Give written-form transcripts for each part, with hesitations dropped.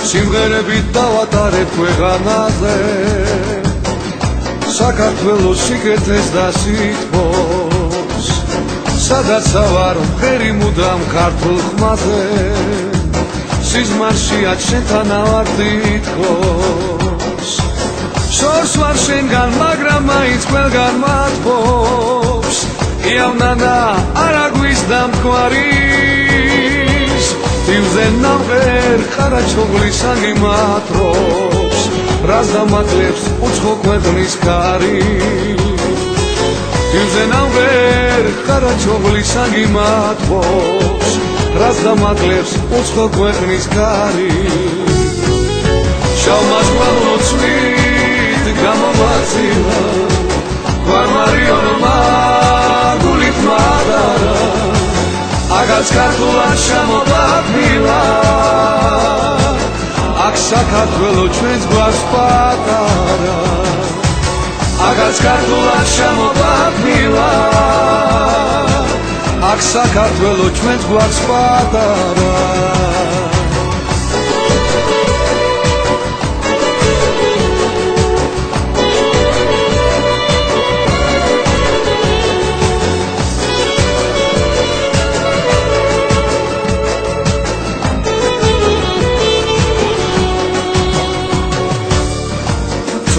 სიმღერებით დავატარებ ქვეყანაზე საქართველოს სიკეთეს და სითბოს სადაც ავარ მღერი მუდამ ქართულ ხმაზე სიზმარშია შენთან ავარ თითქოს შორს ვარ შენგან მაგრამ მაინც ყველგან მათბობს იავნანა არა გვიზდა მკვარის თივზე ნამღერ ყარაჩოღლის აგიმათრობს რას დამაკლებს უცხო ქვეყნის კარი თივზე ნამღერ ყარაჩოღლის აგიმათრობს რას დამაკლებს უცხო ქვეყნის კარი შავმას გვალოცვით გამომაცილა გვარმარიონმა გულით მადარა აგაც ქართულად შემოდაფილა აქ საქართველო ჩვენს გვარს პატარა აგაც ქართულად შემოდაფილა აქ საქართველო ჩვენს გვარს პატარა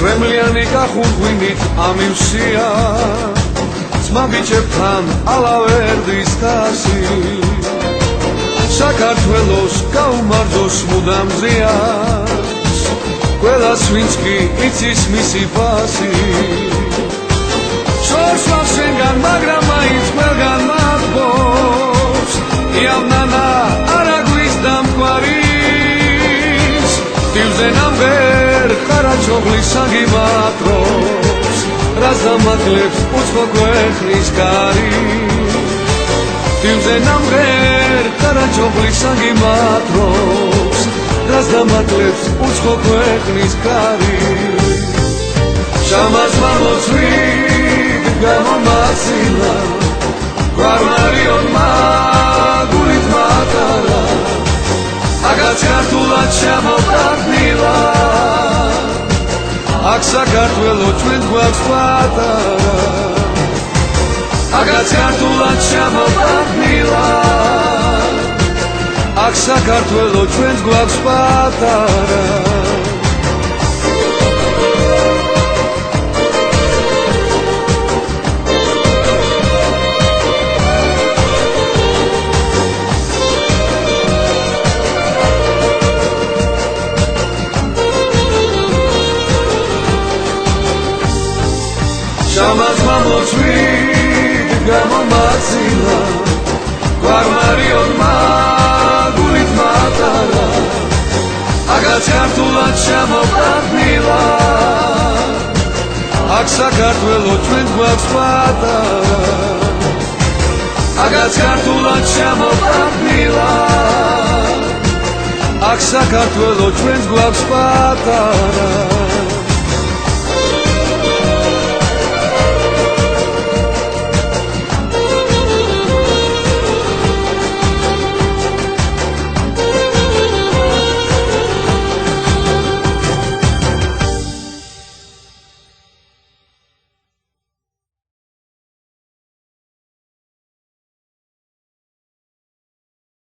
Remliani gახურგვინით ამივსია ძმა ბიჭებთან ალავერდის თასი საქართველოს გაუმარჯოს მუდამ ზიას ყველას ვინც კი იცის მისი ფასი შორს ვარ შენგან მაგრამ მაინც ყველგან მათბობს იავნანა არა გვიზდა მკვარის თივზე ნამღერ ყარაჩოღლის აგიმათრობს რას დამაკლებს უცხო ქვეყნის კარი თივზე ნამღერ ყარაჩოღლის აგიმათრობს რას დამაკლებს უცხო ქვეყნის კარი შამას მამოცვით გამომაცილა გვარმარიონმა გულით მატარა აგაც ქართულად შემოდაფილა აქ საქართველო ჩვენს გვარს პატარა აგაც ქართულად შემოდაფილა აქ საქართველო ჩვენს გვარს პატარა შამას მამოცვით გამომაცილა გვარმარიონმა გულით მატარა აგაც ქართულად შემოდაფილა აქ საქართველო ჩვენს გვარს პატარა აგაც ქართულად შემოდაფილა აქ საქართველო ჩვენს გვარს პატარა